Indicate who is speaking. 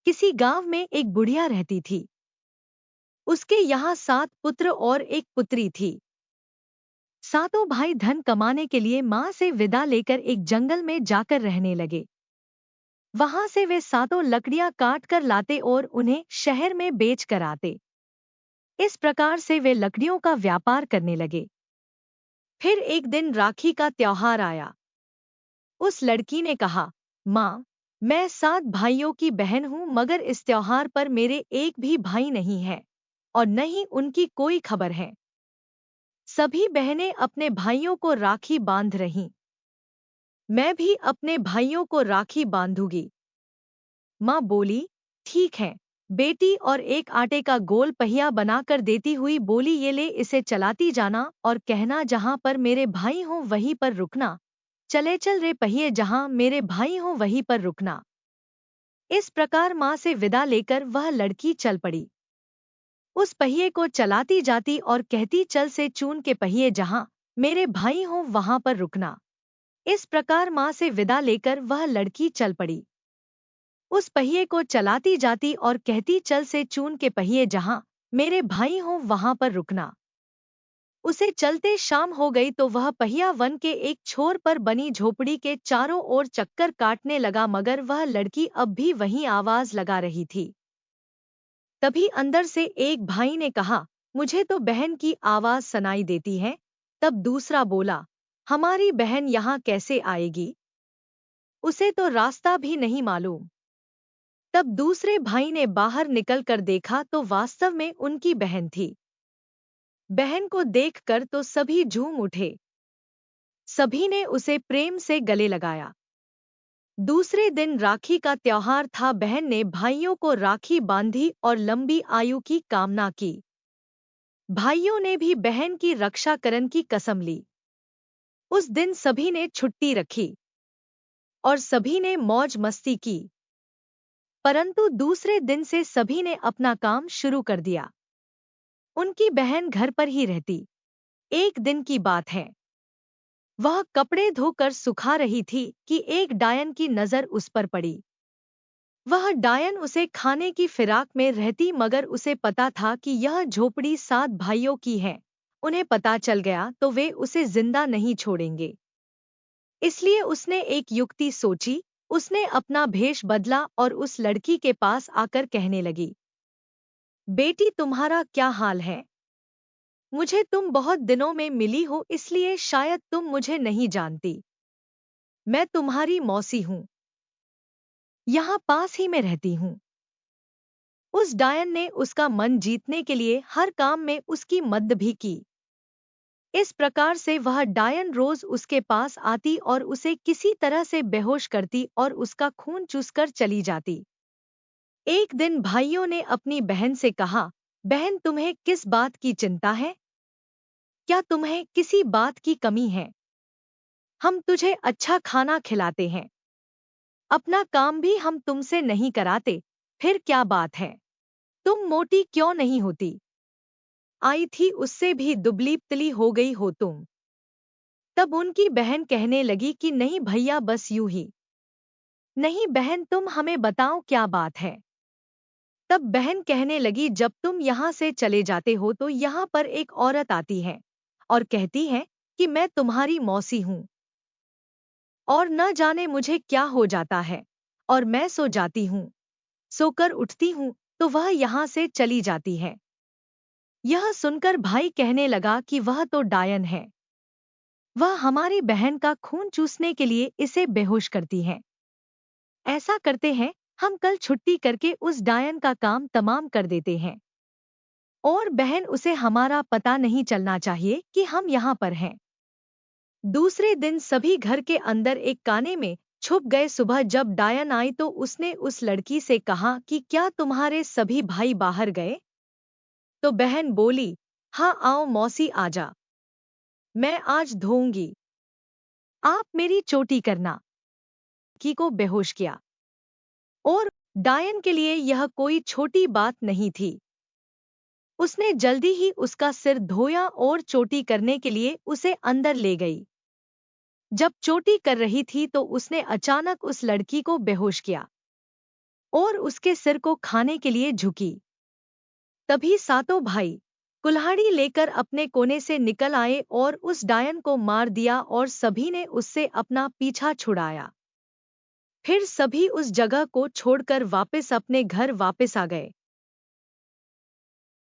Speaker 1: किसी गांव में एक बुढ़िया रहती थी। उसके यहाँ 7 पुत्र और एक पुत्री थी। सातों भाई धन कमाने के लिए माँ से विदा लेकर एक जंगल में जाकर रहने लगे। वहां से वे सातों लकड़ियां काट कर लाते और उन्हें शहर में बेच कर आते। इस प्रकार से वे लकड़ियों का व्यापार करने लगे। फिर एक दिन राखी का त्योहार आया। उस लड़की ने कहा, माँ, मैं 7 भाइयों की बहन हूँ, मगर इस त्योहार पर मेरे एक भी भाई नहीं है और न ही उनकी कोई खबर है। सभी बहनें अपने भाइयों को राखी बांध रहीं। मैं भी अपने भाइयों को राखी बांधूंगी। माँ बोली, ठीक है बेटी, और एक आटे का गोल पहिया बनाकर देती हुई बोली, ये ले, इसे चलाती जाना और कहना, जहाँ पर मेरे भाई हों वहीं पर रुकना। चले चल रे पहिए, जहाँ मेरे भाई हों वहीं पर रुकना। इस प्रकार माँ से विदा लेकर वह लड़की चल पड़ी। उस पहिए को चलाती जाती और कहती, चल से चून के पहिए, जहाँ मेरे भाई हों वहां पर रुकना। इस प्रकार माँ से विदा लेकर वह लड़की चल पड़ी। उस पहिए को चलाती जाती और कहती, चल से चून के पहिए, जहाँ मेरे भाई हों वहां पर रुकना। उसे चलते शाम हो गई तो वह पहिया वन के एक छोर पर बनी झोपड़ी के चारों ओर चक्कर काटने लगा, मगर वह लड़की अब भी वहीं आवाज लगा रही थी। तभी अंदर से एक भाई ने कहा, मुझे तो बहन की आवाज सुनाई देती है। तब दूसरा बोला, हमारी बहन यहाँ कैसे आएगी? उसे तो रास्ता भी नहीं मालूम। तब दूसरे भाई ने बाहर निकलकर देखा तो वास्तव में उनकी बहन थी। बहन को देखकर तो सभी झूम उठे। सभी ने उसे प्रेम से गले लगाया। दूसरे दिन राखी का त्योहार था। बहन ने भाइयों को राखी बांधी और लंबी आयु की कामना की। भाइयों ने भी बहन की रक्षा करने की कसम ली। उस दिन सभी ने छुट्टी रखी और सभी ने मौज मस्ती की। परंतु दूसरे दिन से सभी ने अपना काम शुरू कर दिया। उनकी बहन घर पर ही रहती। एक दिन की बात है, वह कपड़े धोकर सुखा रही थी कि एक डायन की नजर उस पर पड़ी। वह डायन उसे खाने की फिराक में रहती, मगर उसे पता था कि यह झोपड़ी 7 भाइयों की है। उन्हें पता चल गया तो वे उसे जिंदा नहीं छोड़ेंगे। इसलिए उसने एक युक्ति सोची। उसने अपना भेष बदला और उस लड़की के पास आकर कहने लगी, बेटी, तुम्हारा क्या हाल है? मुझे तुम बहुत दिनों में मिली हो, इसलिए शायद तुम मुझे नहीं जानती। मैं तुम्हारी मौसी हूँ, यहाँ पास ही में रहती हूँ। उस डायन ने उसका मन जीतने के लिए हर काम में उसकी मदद भी की। इस प्रकार से वह डायन रोज उसके पास आती और उसे किसी तरह से बेहोश करती और उसका खून चूसकर चली जाती। एक दिन भाइयों ने अपनी बहन से कहा, बहन, तुम्हें किस बात की चिंता है? क्या तुम्हें किसी बात की कमी है? हम तुझे अच्छा खाना खिलाते हैं। अपना काम भी हम तुमसे नहीं कराते, फिर क्या बात है? तुम मोटी क्यों नहीं होती? आई थी उससे भी दुबली पतली हो गई हो तुम। तब उनकी बहन कहने लगी कि नहीं भैया, बस यूं ही। नहीं बहन, तुम हमें बताओ क्या बात है? तब बहन कहने लगी, जब तुम यहाँ से चले जाते हो तो यहाँ पर एक औरत आती है और कहती है कि मैं तुम्हारी मौसी हूँ, और न जाने मुझे क्या हो जाता है और मैं सो जाती हूँ। सोकर उठती हूँ तो वह यहाँ से चली जाती है। यह सुनकर भाई कहने लगा कि वह तो डायन है। वह हमारी बहन का खून चूसने के लिए इसे बेहोश करती है। ऐसा करते हैं, हम कल छुट्टी करके उस डायन का काम तमाम कर देते हैं, और बहन, उसे हमारा पता नहीं चलना चाहिए कि हम यहाँ पर हैं। दूसरे दिन सभी घर के अंदर एक काने में छुप गए। सुबह जब डायन आई तो उसने उस लड़की से कहा कि क्या तुम्हारे सभी भाई बाहर गए? तो बहन बोली, हाँ, आओ मौसी, आजा, मैं आज धोऊंगी, आप मेरी चोटी करना। की को बेहोश किया, और डायन के लिए यह कोई छोटी बात नहीं थी। उसने जल्दी ही उसका सिर धोया और चोटी करने के लिए उसे अंदर ले गई। जब चोटी कर रही थी तो उसने अचानक उस लड़की को बेहोश किया और उसके सिर को खाने के लिए झुकी। तभी सातों भाई कुल्हाड़ी लेकर अपने कोने से निकल आए और उस डायन को मार दिया और सभी ने उससे अपना पीछा छुड़ाया। फिर सभी उस जगह को छोड़कर वापस अपने घर वापस आ गए।